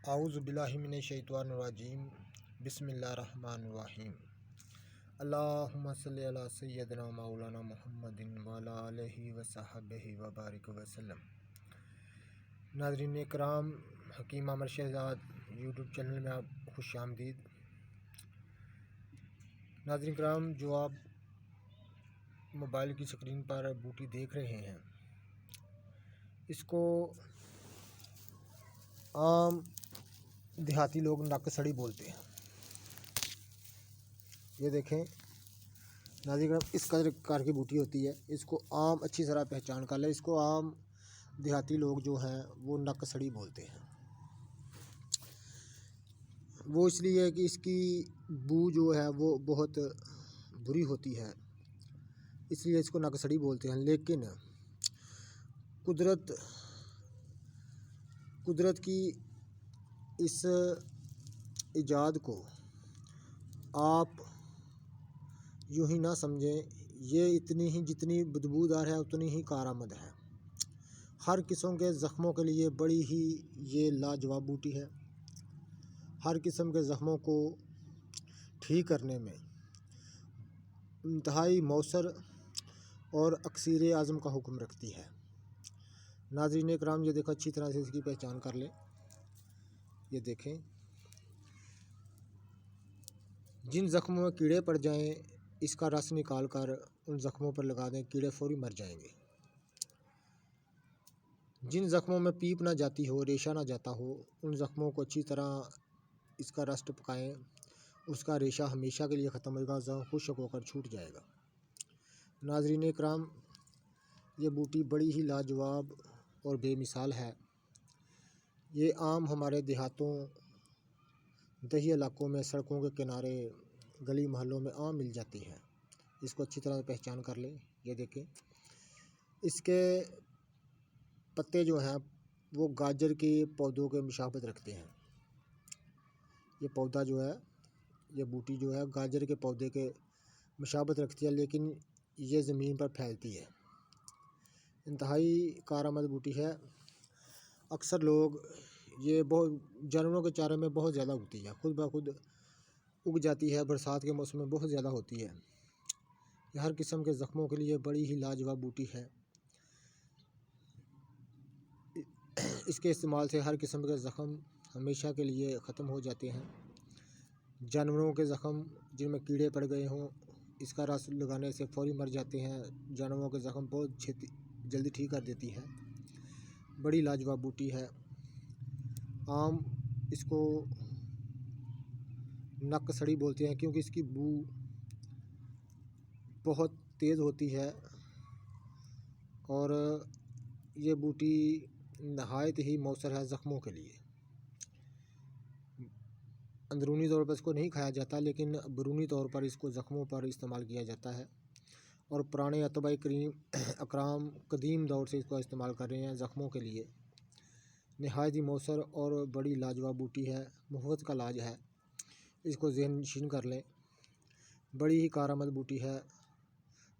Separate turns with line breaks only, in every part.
اعوذ باللہ من الشیطان الرجیم بسم اللہ الرحمن الرحیم اللہم صلی علی سیدنا مولانا محمد وعلی آلہ وصحبہ وبارک وسلم۔ ناظرین کرام، حکیم عامر شہزاد یوٹیوب چینل میں آپ خوش آمدید۔ ناظرین کرام، جو آپ موبائل کی سکرین پر بوٹی دیکھ رہے ہیں، اس کو عام دیہاتی لوگ نک سڑی بولتے ہیں۔ یہ دیکھیں ناظرین کرام، اس کار کی بوٹی ہوتی ہے، اس کو عام اچھی طرح پہچان کر لیں۔ اس کو عام دیہاتی لوگ جو ہیں وہ نک سڑی بولتے ہیں۔ وہ اس لیے کہ اس کی بو جو ہے وہ بہت بری ہوتی ہے، اس لیے اس کو نک سڑی بولتے ہیں۔ لیکن قدرت کی اس ایجاد کو آپ یوں ہی نہ سمجھیں، یہ اتنی ہی جتنی بدبودار ہے اتنی ہی کارآمد ہے۔ ہر قسم کے زخموں کے لیے بڑی ہی یہ لاجواب بوٹی ہے۔ ہر قسم کے زخموں کو ٹھیک کرنے میں انتہائی مؤثر اور اکسیر اعظم کا حکم رکھتی ہے۔ ناظرین اکرام، یہ دیکھو اچھی طرح سے اس کی پہچان کر لیں۔ یہ دیکھیں، جن زخموں میں کیڑے پڑ جائیں اس کا رس نکال کر ان زخموں پر لگا دیں، کیڑے فوری مر جائیں گے۔ جن زخموں میں پیپ نہ جاتی ہو، ریشہ نہ جاتا ہو، ان زخموں کو اچھی طرح اس کا رس ٹپکائیں، اس کا ریشہ ہمیشہ کے لیے ختم ہوگا، زخم خشک ہو کر چھوٹ جائے گا۔ ناظرین اکرام، یہ بوٹی بڑی ہی لاجواب اور بے مثال ہے۔ یہ عام ہمارے دیہاتوں، دیہی علاقوں میں، سڑکوں کے کنارے، گلی محلوں میں عام مل جاتی ہے۔ اس کو اچھی طرح پہچان کر لیں۔ یہ دیکھیں، اس کے پتے جو ہیں وہ گاجر کے پودوں کے مشابہت رکھتے ہیں۔ یہ پودا جو ہے، یہ بوٹی جو ہے گاجر کے پودے کے مشابہت رکھتی ہے، لیکن یہ زمین پر پھیلتی ہے۔ انتہائی کارآمد بوٹی ہے۔ اکثر لوگ یہ جانوروں کے چارے میں بہت زیادہ اگتی ہے، خود بخود اگ جاتی ہے، برسات کے موسم میں بہت زیادہ ہوتی ہے۔ یہ ہر قسم کے زخموں کے لیے بڑی ہی لاجواب بوٹی ہے۔ اس کے استعمال سے ہر قسم کے زخم ہمیشہ کے لیے ختم ہو جاتے ہیں۔ جانوروں کے زخم جن میں کیڑے پڑ گئے ہوں، اس کا رس لگانے سے فوری مر جاتے ہیں۔ جانوروں کے زخم بہت جلدی ٹھیک کر دیتی ہے۔ بڑی لاجواب بوٹی ہے۔ عام اس کو نک سڑی بولتے ہیں کیونکہ اس کی بو بہت تیز ہوتی ہے، اور یہ بوٹی نہایت ہی مؤثر ہے زخموں کے لیے۔ اندرونی طور پر اس کو نہیں کھایا جاتا، لیکن بیرونی طور پر اس کو زخموں پر استعمال کیا جاتا ہے، اور پرانے اتباع اکرام قدیم دور سے اس کو استعمال کر رہے ہیں زخموں کے لیے۔ نہایت ہی مؤثر اور بڑی لاجواب بوٹی ہے، مفت کا علاج ہے۔ اس کو ذہن نشین کر لیں۔ بڑی ہی کارآمد بوٹی ہے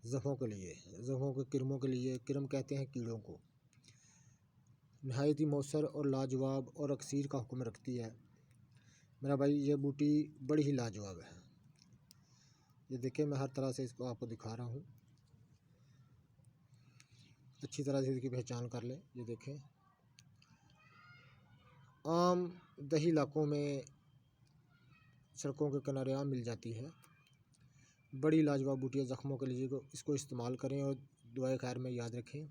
زخموں کے لیے، زخموں کے کرموں کے لیے۔ کرم کہتے ہیں کیڑوں کو۔ نہایت ہی مؤثر اور لاجواب اور اکسیر کا حکم رکھتی ہے۔ میرا بھائی، یہ بوٹی بڑی ہی لاجواب ہے۔ یہ دیکھیں، میں ہر طرح سے اس کو آپ کو دکھا رہا ہوں، اچھی طرح سے اس کی پہچان کر لیں۔ یہ دیکھیں، عام دیہی علاقوں میں سڑکوں کے کنارے عام مل جاتی ہے۔ بڑی لاجواب بوٹی ہے زخموں کے لیے۔ اس کو استعمال کریں اور دعائے خیر میں یاد رکھیں،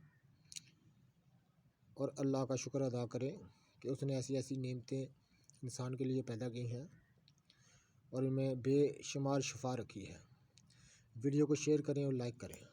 اور اللہ کا شکر ادا کریں کہ اس نے ایسی ایسی نعمتیں انسان کے لیے پیدا کی ہیں اور ان میں بے شمار شفا رکھی ہے۔ ویڈیو کو شیئر کریں اور لائک کریں۔